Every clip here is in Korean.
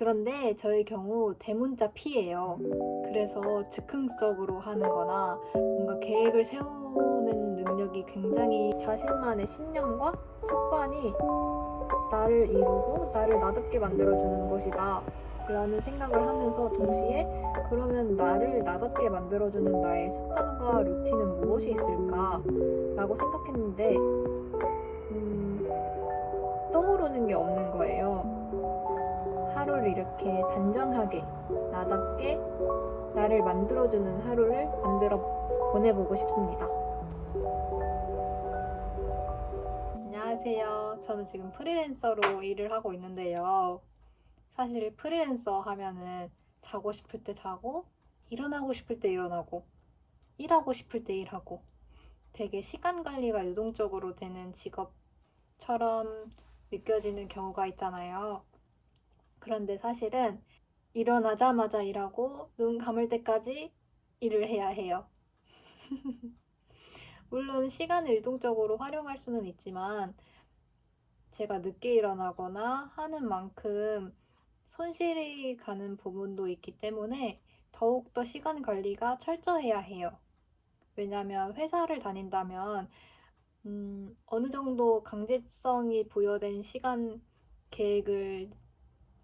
그런데 저의 경우 대문자 P예요. 그래서 즉흥적으로 하는 거나 뭔가 계획을 세우는 능력이 굉장히 자신만의 신념과 습관이 나를 이루고 나를 나답게 만들어주는 것이다 라는 생각을 하면서 동시에 그러면 나를 나답게 만들어주는 나의 습관과 루틴은 무엇이 있을까 라고 생각했는데 떠오르는 게 없는 거예요. 하루를 이렇게 단정하게 나답게 나를 만들어주는 하루를 만들어 보내보고 싶습니다. 안녕하세요. 저는 지금 프리랜서로 일을 하고 있는데요. 사실 프리랜서 하면은 자고 싶을 때 자고, 일어나고 싶을 때 일어나고, 일하고 싶을 때 일하고, 되게 시간 관리가 유동적으로 되는 직업처럼 느껴지는 경우가 있잖아요. 그런데 사실은 일어나자마자 일하고 눈 감을 때까지 일을 해야 해요. 물론 시간을 유동적으로 활용할 수는 있지만 제가 늦게 일어나거나 하는 만큼 손실이 가는 부분도 있기 때문에 더욱더 시간 관리가 철저해야 해요. 왜냐하면 회사를 다닌다면 어느 정도 강제성이 부여된 시간 계획을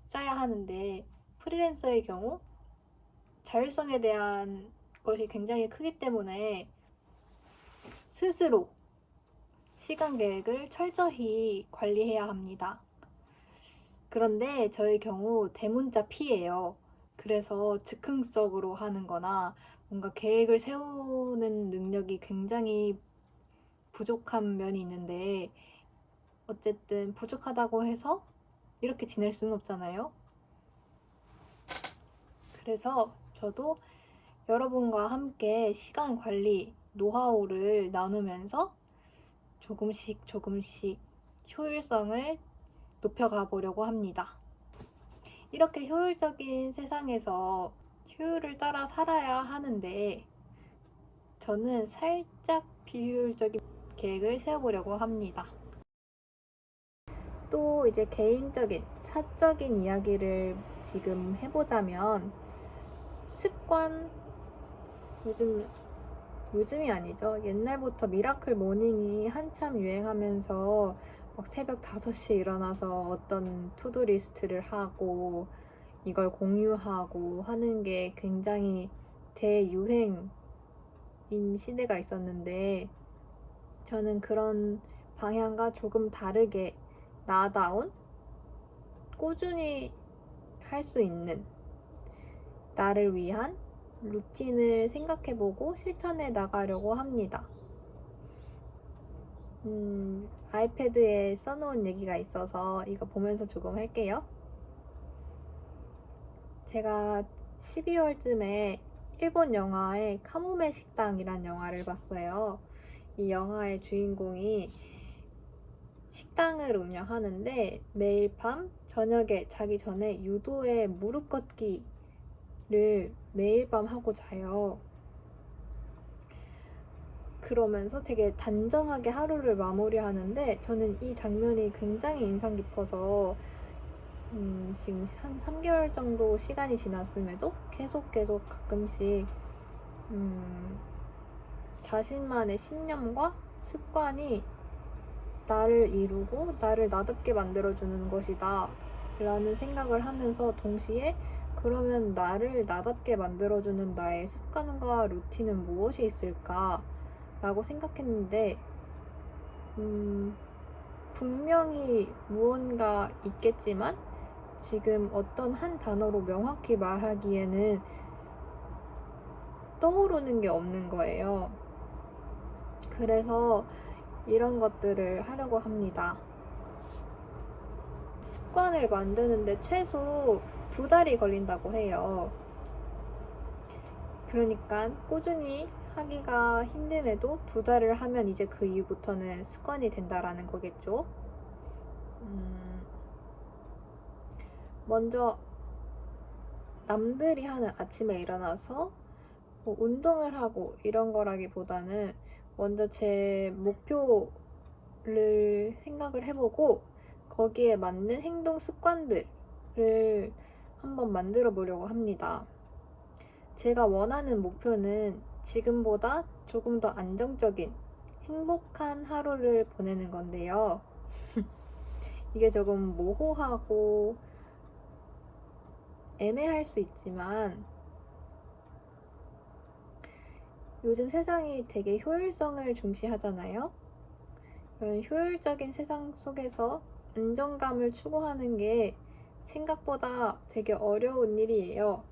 짜야 하는데 프리랜서의 경우 자율성에 대한 것이 굉장히 크기 때문에 스스로 시간 계획을 철저히 관리해야 합니다. 그런데 저의 경우 대문자 P예요. 그래서 즉흥적으로 하는 거나 뭔가 계획을 세우는 능력이 굉장히 부족한 면이 있는데 어쨌든 부족하다고 해서 이렇게 지낼 수는 없잖아요. 그래서 저도 여러분과 함께 시간 관리 노하우를 나누면서 조금씩 효율성을 높여가 보려고 합니다. 이렇게 효율적인 세상에서 효율을 따라 살아야 하는데 저는 살짝 비효율적인 계획을 세워보려고 합니다. 또 이제 개인적인 사적인 이야기를 지금 해보자면 습관, 요즘이 아니죠. 옛날부터 미라클 모닝이 한참 유행하면서 막 새벽 5시에 일어나서 어떤 투두 리스트를 하고 이걸 공유하고 하는 게 굉장히 대유행인 시대가 있었는데 저는 그런 방향과 조금 다르게 나다운 꾸준히 할 수 있는 나를 위한 루틴을 생각해보고 실천해 나가려고 합니다. 아이패드에 써놓은 얘기가 있어서 이거 보면서 조금 할게요. 제가 12월쯤에 일본 영화의 카모메 식당이란 영화를 봤어요. 이 영화의 주인공이 식당을 운영하는데 매일 밤 저녁에 자기 전에 유도의 무릎 걷기를 매일 밤 하고 자요. 그러면서 되게 단정하게 하루를 마무리하는데 저는 이 장면이 굉장히 인상 깊어서 지금 한 3개월 정도 시간이 지났음에도 계속 가끔씩 자신만의 신념과 습관이 나를 이루고 나를 나답게 만들어주는 것이다 라는 생각을 하면서 동시에 그러면 나를 나답게 만들어주는 나의 습관과 루틴은 무엇이 있을까 라고 생각했는데 분명히 무언가 있겠지만 지금 어떤 한 단어로 명확히 말하기에는 떠오르는 게 없는 거예요. 그래서 이런 것들을 하려고 합니다. 습관을 만드는데 최소 2달이 걸린다고 해요. 그러니까 꾸준히 하기가 힘듦에도 2달을 하면 이제 그 이후부터는 습관이 된다라는 거겠죠. 먼저 남들이 하는 아침에 일어나서 뭐 운동을 하고 이런 거라기보다는 먼저 제 목표를 생각을 해보고 거기에 맞는 행동 습관들을 한번 만들어 보려고 합니다. 제가 원하는 목표는 지금보다 조금 더 안정적인 행복한 하루를 보내는 건데요. 이게 조금 모호하고 애매할 수 있지만 요즘 세상이 되게 효율성을 중시하잖아요. 이런 효율적인 세상 속에서 안정감을 추구하는 게 생각보다 되게 어려운 일이에요.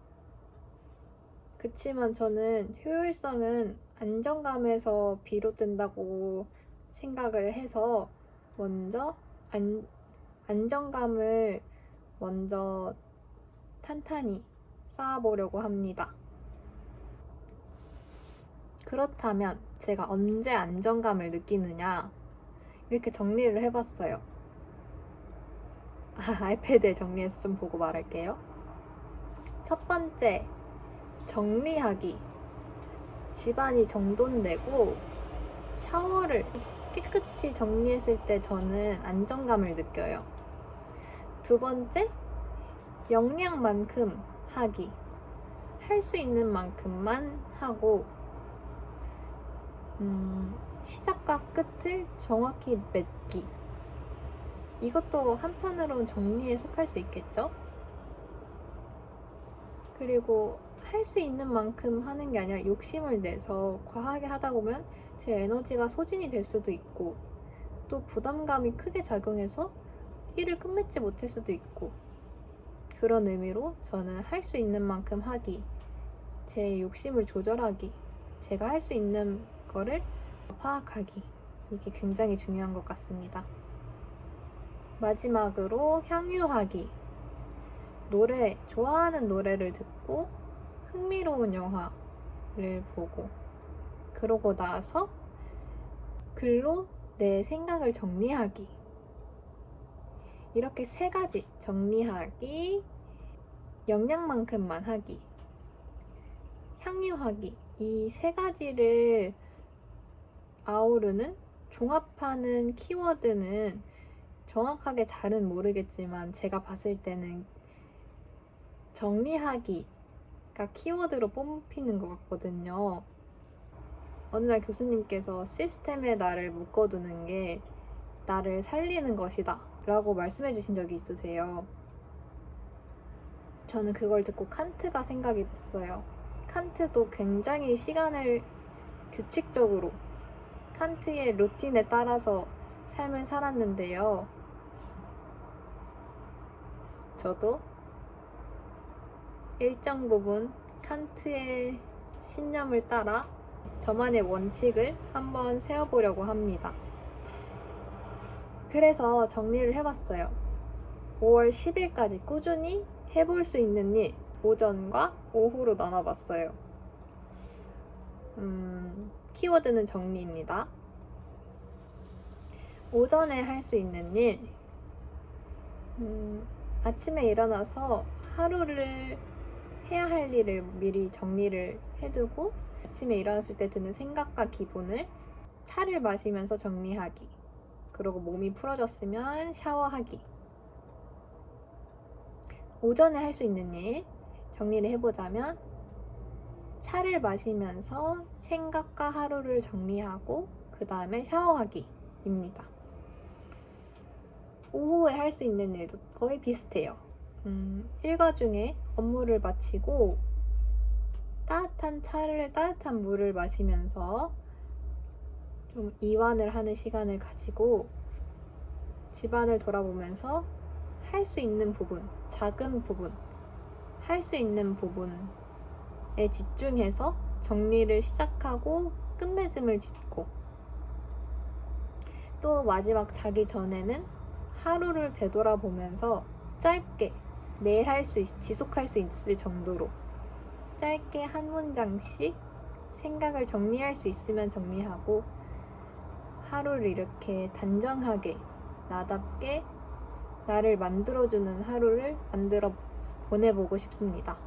그치만 저는 효율성은 안정감에서 비롯된다고 생각을 해서 먼저 안정감을 먼저 탄탄히 쌓아보려고 합니다. 그렇다면 제가 언제 안정감을 느끼느냐? 이렇게 정리를 해봤어요. 아이패드에 정리해서 좀 보고 말할게요. 첫 번째, 정리하기. 집안이 정돈되고 샤워를 깨끗이 정리했을 때 저는 안정감을 느껴요. 두 번째, 역량만큼 하기. 할 수 있는 만큼만 하고 시작과 끝을 정확히 맺기. 이것도 한편으로는 정리에 속할 수 있겠죠? 그리고 할 수 있는 만큼 하는 게 아니라 욕심을 내서 과하게 하다 보면 제 에너지가 소진이 될 수도 있고 또 부담감이 크게 작용해서 일을 끝맺지 못할 수도 있고 그런 의미로 저는 할 수 있는 만큼 하기, 제 욕심을 조절하기, 제가 할 수 있는 거를 파악하기, 이게 굉장히 중요한 것 같습니다. 마지막으로 향유하기. 좋아하는 노래를 듣고 흥미로운 영화를 보고 그러고 나서 글로 내 생각을 정리하기. 이렇게 3가지, 정리하기, 역량만큼만 하기, 향유하기, 이 3가지를 아우르는 종합하는 키워드는 정확하게 잘은 모르겠지만 제가 봤을 때는 정리하기가 키워드로 뽑히는 것 같거든요. 어느 날 교수님께서 시스템에 나를 묶어두는 게 나를 살리는 것이다 라고 말씀해 주신 적이 있으세요. 저는 그걸 듣고 칸트가 생각이 났어요. 칸트도 굉장히 시간을 규칙적으로 칸트의 루틴에 따라서 삶을 살았는데요. 저도 일정 부분 칸트의 신념을 따라 저만의 원칙을 한번 세워보려고 합니다. 그래서 정리를 해봤어요. 5월 10일까지 꾸준히 해볼 수 있는 일, 오전과 오후로 나눠봤어요. 키워드는 정리입니다. 오전에 할 수 있는 일, 아침에 일어나서 하루를 해야 할 일을 미리 정리를 해두고 아침에 일어났을 때 드는 생각과 기분을 차를 마시면서 정리하기. 그리고 몸이 풀어졌으면 샤워하기. 오전에 할 수 있는 일 정리를 해보자면 차를 마시면서 생각과 하루를 정리하고 그 다음에 샤워하기입니다. 오후에 할 수 있는 일도 거의 비슷해요. 일과 중에 업무를 마치고 따뜻한 물을 마시면서 좀 이완을 하는 시간을 가지고 집안을 돌아보면서 할 수 있는 부분, 작은 부분, 할 수 있는 부분에 집중해서 정리를 시작하고 끝맺음을 짓고 또 마지막 자기 전에는 하루를 되돌아보면서 짧게 매일 지속할 수 있을 정도로 짧게 한 문장씩 생각을 정리할 수 있으면 정리하고 하루를 이렇게 단정하게 나답게 나를 만들어주는 하루를 보내보고 싶습니다.